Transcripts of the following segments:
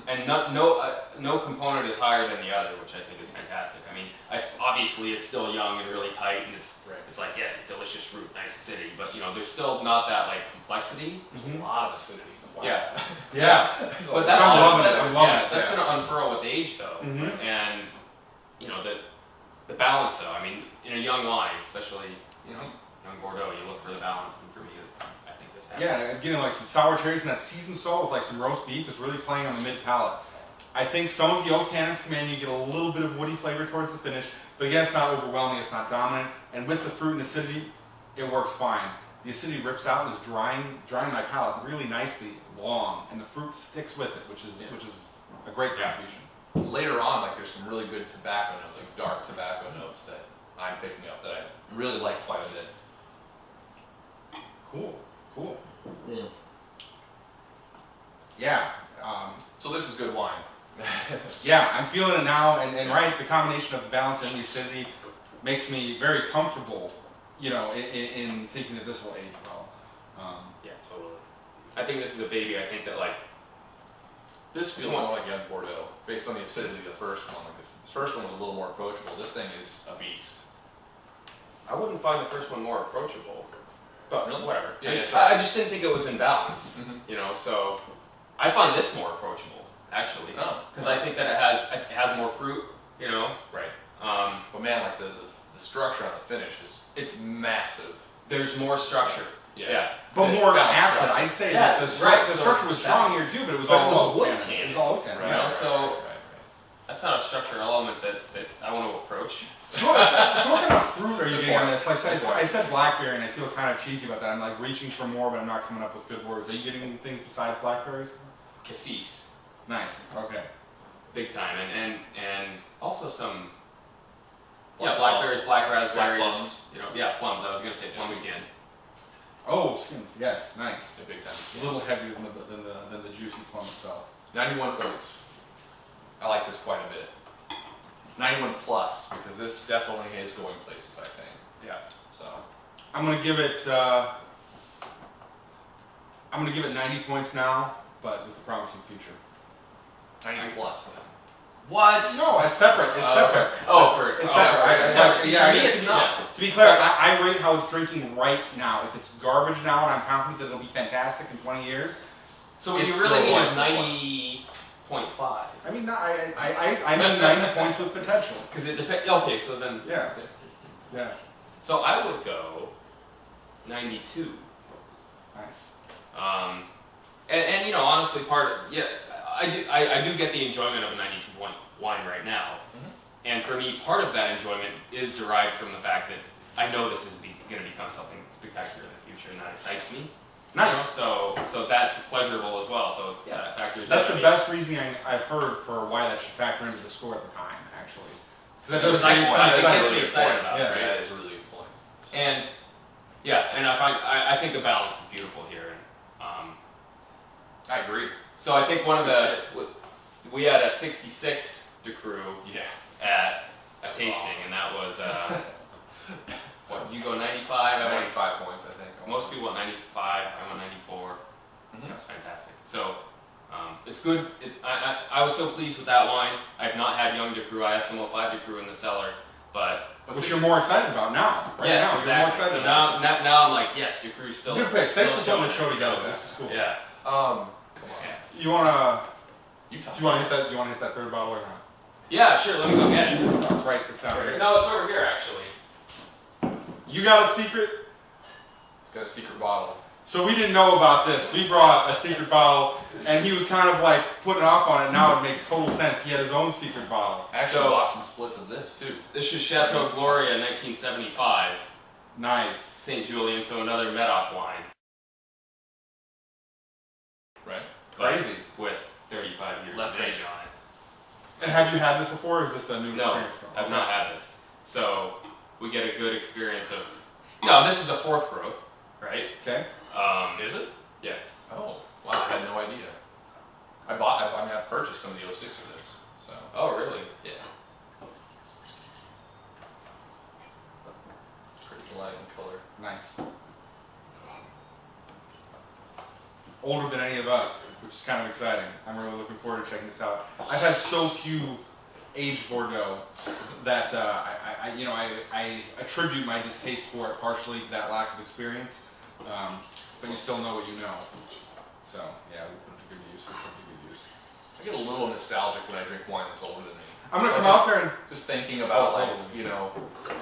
and no component is higher than the other, which I think is fantastic. I mean, obviously it's still young and really tight, and it's like, yes, delicious fruit, nice acidity, but you know, there's still not that like complexity. There's a lot of acidity. Wow. Yeah, yeah. But that's going to unfurl with age though, and you know the balance though. I mean, in a young wine, especially young Bordeaux, you look for the balance, and for me, I think this has. Yeah, getting like some sour cherries and that seasoned salt with like some roast beef is really playing on the mid palate. I think some of the oak tannins come in, you get a little bit of woody flavor towards the finish, but again, it's not overwhelming, it's not dominant, and with the fruit and acidity, it works fine. The acidity rips out and is drying my palate really nicely long, and the fruit sticks with it, which is a great contribution. Later on, like there's some really good tobacco notes, like dark tobacco notes that I'm picking up that I really like quite a bit. Cool. Mm. Yeah. So this is good wine. Yeah, I'm feeling it now, and right, the combination of the balance and the acidity makes me very comfortable, you know, in thinking that this will age well. Yeah, totally. I think this is a baby. I think that like this feels more like young Bordeaux, based on the acidity of the first one. Like the first one was a little more approachable. This thing is a beast. I wouldn't find the first one more approachable, but really? Whatever. Yeah, I just didn't think it was in balance. You know, so I find this more approachable actually, because I think that it has more fruit. You know, right? But man, like the structure on the finish it's massive. There's more structure. Yeah. But more acid. I'd say that the structure was strong here too, but it was all wood tannin. It was all oak tannin. You know, so that's not a structural element that I want to approach. So what kind of fruit are you getting on this? Like I said blackberry, and I feel kind of cheesy about that. I'm like reaching for more, but I'm not coming up with good words. Are you getting anything besides blackberries? Cassis. Nice. Okay. Big time, and also some. Blackberries, black raspberries. Black plums. You know, plums. I was gonna say plum skin. Oh, skins. Yes, nice. A big time skin. A little heavier than the juicy plum itself. 91 points. I like this quite a bit. 91 plus, because this definitely is going places, I think. Yeah. So I'm gonna give it 90 points now, but with a promising future. 90 plus. Then. What? No, it's separate. It's separate. It's separate. For me, it's not. To be clear, I rate how it's drinking right now. If it's garbage now, and I'm confident that it'll be fantastic in 20 years. So what you really mean is 90.5. I mean, I mean 90 points with potential. Because it depends. Okay, so then. Yeah. So I would go 92. Nice. And you know, honestly, I do get the enjoyment of a 92 point wine right now, and for me, part of that enjoyment is derived from the fact that I know this is going to become something spectacular in the future, and that excites me. Nice. You know, so that's pleasurable as well. So yeah, that factors. That's the best reasoning I've heard for why that should factor into the score at the time, actually. Because that does gets me excited about it. Right? That is a really good point. And I think the balance is beautiful here. I agree. So I think we had a 66 Ducru at a tasting, and that was what, you go 95? I went 95 points, I think. Most people went 95. I went 94. That was fantastic. So it's good. I was so pleased with that wine. I've not had young Ducru. I have some 05 Ducru in the cellar, but which you're more excited about now. Yes, now. Exactly. You're more excited so now I'm like, yes, Ducru's still. Good pick. Thanks for putting this show together. This is cool. Yeah. You wanna hit that? You wanna hit that third bottle or not? Yeah, sure. Let me go get it. It's right. It's not right. No, it's over here actually. You got a secret? He's got a secret bottle. So we didn't know about this. We brought a secret bottle, and he was kind of like putting off on it. Now it makes total sense. He had his own secret bottle. Actually, bought some splits of this too. This is Chateau Gloria, 1975. Nice. St. Julien, so another Medoc wine. Right. Crazy. With 35 years Left of age age on it. And have you had this before, or is this a new experience? No, I've not had this. So we get a good experience of. No, this is a fourth growth, right? Okay. Is it? Yes. Oh, wow! I had no idea. I purchased some of the 06 of this. So. Oh, really? Yeah. Pretty light in color. Nice. older than any of us, which is kind of exciting. I'm really looking forward to checking this out. I've had so few aged Bordeaux that I attribute my distaste for it partially to that lack of experience. But you still know what you know. So yeah, we put it to good use. I get a little nostalgic when I drink wine that's older than me. I'm gonna come out there and just thinking about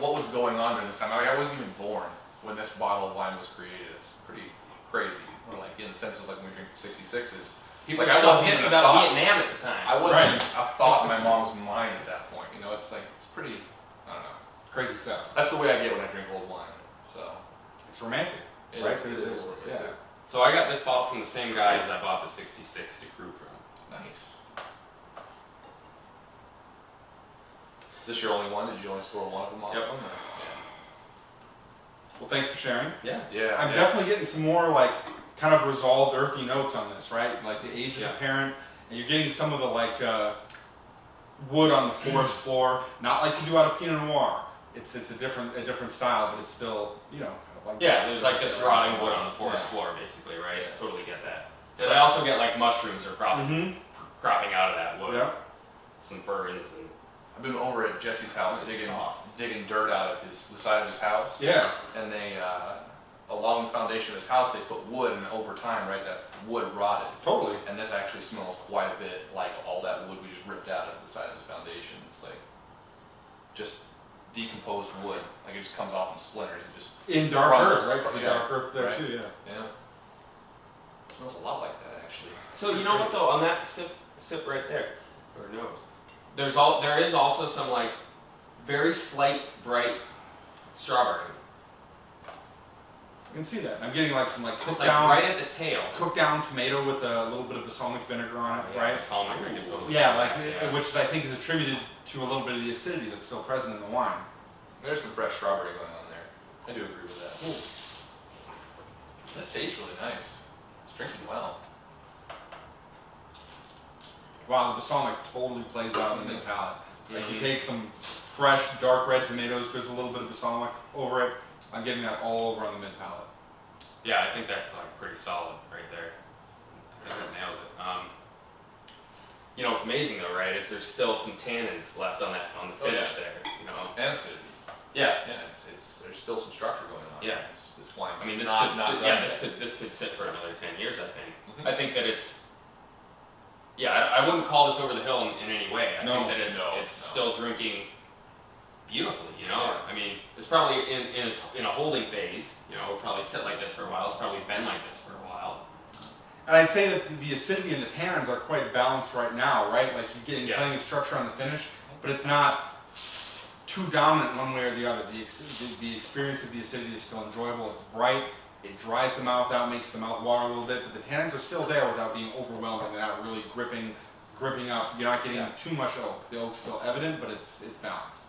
what was going on during this time. I wasn't even born when this bottle of wine was created. It's pretty crazy. Or like in the sense of like when we drink the 66s. People are still pissed about Vietnam at the time. I wasn't a thought in my mom's mind at that point. It's like it's pretty. I don't know. crazy stuff. That's the way I get when I drink old wine. So it's romantic. it right? is a little romantic. So I got this bottle from the same guy as I bought the 66 Ducru from. Nice. Is this your only one? Did you only score one of them off? Yep. Them, Well, thanks for sharing. Yeah. yeah. I'm definitely getting some more like kind of resolved earthy notes on this, right? Like the age is apparent, and you're getting some of the like wood on the forest floor, not like you do out of Pinot Noir. It's a different style, but it's still kind of like There's like this rotting wood on the forest floor, basically, right? I totally get that. So I also get like mushrooms are cropping out of that wood. Yeah. Some ferns and. I've been over at Jesse's house digging dirt out of the side of his house. Yeah. And they along the foundation of his house they put wood, and over time, right, that wood rotted. Totally. And this actually smells quite a bit like all that wood we just ripped out of the side of his foundation. It's like just decomposed wood. Like it just comes off in splinters and just In dark crumbles. earth, right? Because the Yeah. dark earth there Right. too, yeah. Yeah. It smells a lot like that actually. So you know what though, on that sip right there, or nose, there is also some like very slight bright strawberry. I can see that. I'm getting like some like It's cooked like down, right at the tail. cooked down tomato with a little bit of balsamic vinegar on it, right? Balsamic, I can totally Yeah, see like that, which I think is attributed to a little bit of the acidity that's still present in the wine. There's some fresh strawberry going on there. I do agree with that. This tastes really nice. It's drinking well. Wow, the balsamic totally plays out on the mid palate. Like you take some fresh dark red tomatoes, drizzle a little bit of balsamic over it. I'm getting that all over on the mid palate. Yeah, I think that's like pretty solid right there. I think that nails it. What's amazing though, right, is there's still some tannins left on the finish there. And acidity. Yeah. Yeah, there's still some structure going on. Yeah. This wine's I mean, not done this could sit for another 10 years. I think. I think that it's. Yeah, I wouldn't call this over the hill in any way. I think that it's still drinking beautifully. Yeah. I mean, it's probably in a holding phase. It'll probably sit like this for a while. It's probably been like this for a while. And I'd say that the acidity and the tannins are quite balanced right now, right? Like you're getting plenty of structure on the finish, but it's not too dominant one way or the other. The experience of the acidity is still enjoyable. It's bright. It dries the mouth out, makes the mouth water a little bit, but the tannins are still there without being overwhelming. They're not really gripping up. You're not getting too much oak. The oak's still evident, but it's balanced.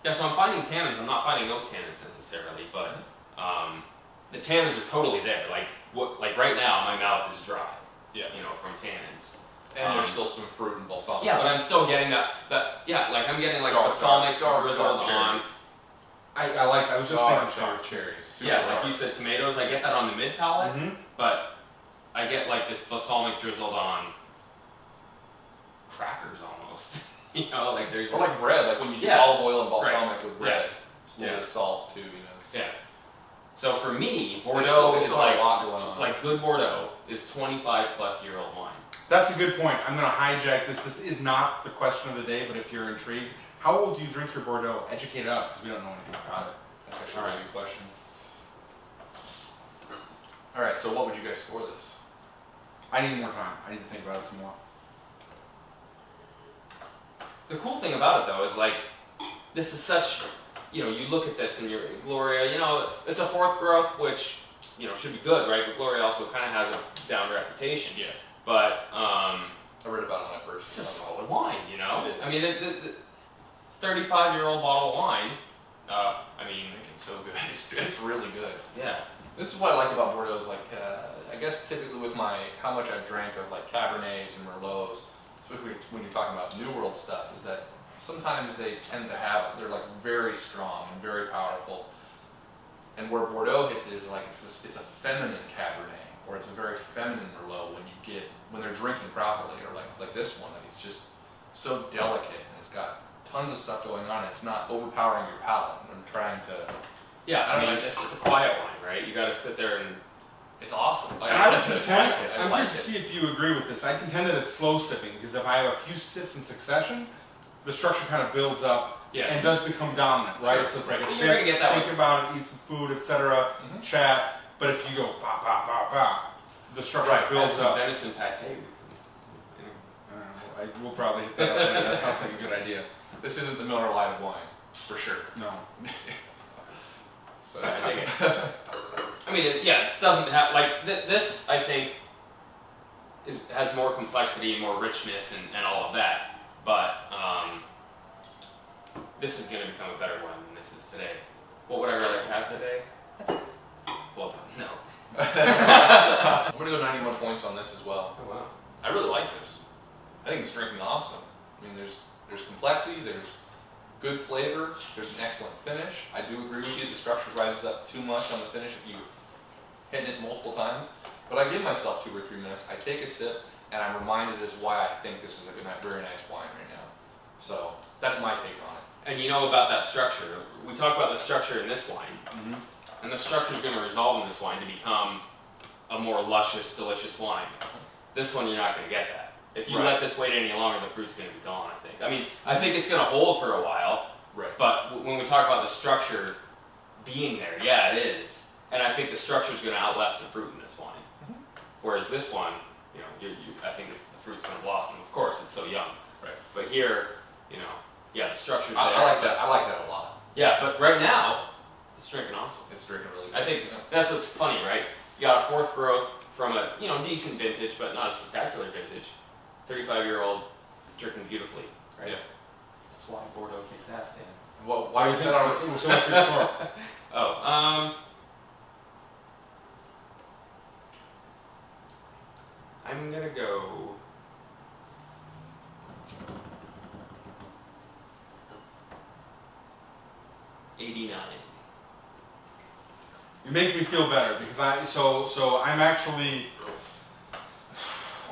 Yeah, so I'm finding tannins. I'm not finding oak tannins necessarily, but the tannins are totally there. Like right now, my mouth is dry. Yeah. From tannins. And there's still some fruit and balsamic. Yeah, but I'm still getting that. Like I'm getting like balsamic drizzled on. I was just thinking cherries. Yeah, like you said, tomatoes. I get that on the mid palate, but I get like this balsamic drizzled on crackers almost. Like there's. Or like bread, like when you do olive oil and balsamic with bread. It's a little bit of salt too, Yeah. So for me, Bordeaux Bordeaux is is like a lot going on. like good Bordeaux is 25+-year-old wine. That's a good point. I'm going to hijack this. This is not the question of the day, but if you're intrigued, how old do you drink your Bordeaux? Educate us, because we don't know anything about it. That's actually a really good question. Alright, so what would you guys score this? I need more time. I need to think about it some more. The cool thing about it though is like, this is such, you look at this and you're, Gloria, it's a fourth growth, which, should be good, right? But Gloria also kind of has a down reputation. Yeah. But, I read about it on my person. it's a solid wine, It is. I mean, the 35-year-old bottle of wine, I mean. It's so good. It's really good. Yeah. This is what I like about Bordeaux is like, I guess typically with how much I've drank of like Cabernets and Merlots, especially when you're talking about New World stuff, is that sometimes they tend to they're like very strong and very powerful. And where Bordeaux hits it is like, it's a feminine Cabernet. or it's a very feminine Merlot when they're drinking properly, or like this one, like it's just so delicate and it's got tons of stuff going on. It's not overpowering your palate. And I'm trying to. Yeah, I don't know, it's a quiet wine, right? You got to sit there and. It's awesome. Like, And I would just contend, like it. I I'm like curious to see if you agree with this. I contend that it's slow sipping because if I have a few sips in succession, the structure kind of builds up and does become dominant, right? Sure. So it's like a You're sip, gonna get that think about it, eat some food, etc., chat. But if you go ba ba ba ba, the structure builds up. Venison pate. We'll probably hit that up later. That sounds like a good idea. This isn't the Miller Lite of wine, for sure. No. So I think I mean, it doesn't have like this. I think has more complexity and more richness and all of that. But this is going to become a better wine than this is today. What would I rather have today? Well done. No. I'm gonna go 91 points on this as well. Oh wow. I really like this. I think it's drinking awesome. I mean, there's complexity, there's good flavor, there's an excellent finish. I do agree with you, the structure rises up too much on the finish if you hit it multiple times. But I give myself 2 or 3 minutes, I take a sip, and I'm reminded as why I think this is a very nice wine right now. So that's my take on it. And you know about that structure. We talk about the structure in this wine, and the structure is going to resolve in this wine to become a more luscious, delicious wine. This one, you're not going to get that. If you let this wait any longer, the fruit's going to be gone, I think. I mean, I think it's going to hold for a while, but when we talk about the structure being there, yeah, it is. And I think the structure is going to outlast the fruit in this wine. Whereas this one, you know, I think the fruit's going to blossom. Of course, it's so young. But here, you know, yeah, the structure's there. I like that. I like that a lot. Yeah, but right now, it's drinking awesome. It's drinking really good. I think that's what's funny, right? You got a 4th growth from a decent vintage, but not a spectacular vintage. 35-year-old drinking beautifully, right? Yeah. That's why Bordeaux kicks ass, Dan. Well, why was that on? So what's your score? Oh, I'm gonna go. $89. You're making me feel better because I'm actually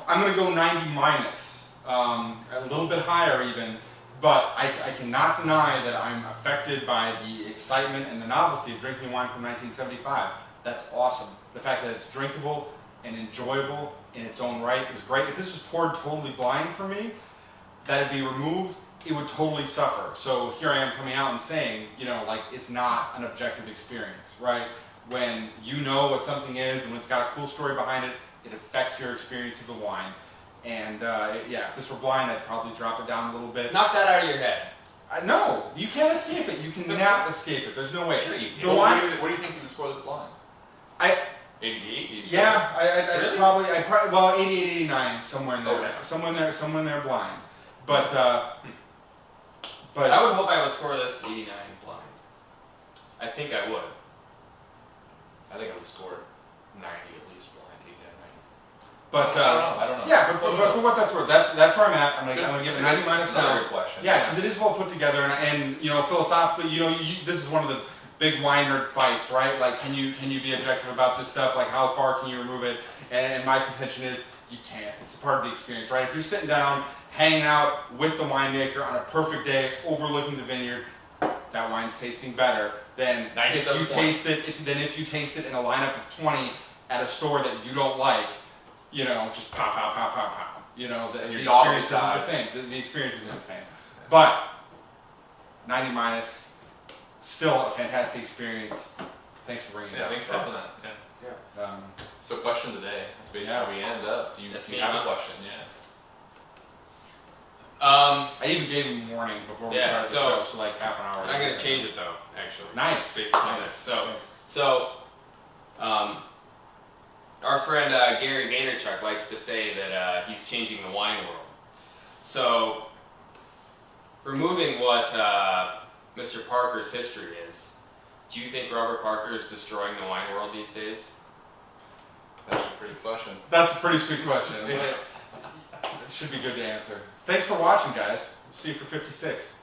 I'm gonna go 90 minus, a little bit higher even, but I cannot deny that I'm affected by the excitement and the novelty of drinking wine from 1975. That's awesome. The fact that it's drinkable and enjoyable in its own right is great. If this was poured totally blind for me, that'd be removed, it would totally suffer. So here I am coming out and saying, you know, like it's not an objective experience, right? When you know what something is and when it's got a cool story behind it, it affects your experience of the wine. And yeah, if this were blind, I'd probably drop it down a little bit. Knock that out of your head. No, you can't escape it. You cannot escape it. There's no way. Sure you can. The wine, What do you think you would score this blind? 88? yeah, Really? I'd probably, well, 88, 89, somewhere in there. Okay. Somewhere in there blind. But, I would hope I would score this 89 blind. I think I would. I think I would score 90 at least blind, 89, 90. But, I don't know. yeah, but for what that's worth, that's where I'm at. I'm gonna give it 90 minus That's another now. good question. Yeah, because it is well put together, and you know, philosophically, you know, this is one of the big wine nerd fights, right? Like, can you be objective about this stuff? Like, how far can you remove it? And my contention is, you can't. It's a part of the experience, right? If you're sitting down, hanging out with the winemaker on a perfect day, overlooking the vineyard, that wine's tasting better than if you taste it. If you taste it in a lineup of 20 at a store that you don't like, you know, just pop, pop, pop, pop, pop. You know, the experience isn't the same. The experience isn't the same. But 90 minus, still a fantastic experience. Thanks for bringing it up. Thanks for having that. Yeah. So question today. That's basically how we end up. Do you have a question? Yeah. I even gave him a warning before we started the show, so like half an hour. I'm gonna change it though, actually. Nice. Based on this. So, our friend Gary Vaynerchuk likes to say that he's changing the wine world. So, removing what Mr. Parker's history is, do you think Robert Parker is destroying the wine world these days? That's a pretty question. That's a pretty sweet question. It should be good to answer. Thanks for watching, guys. See you for 56.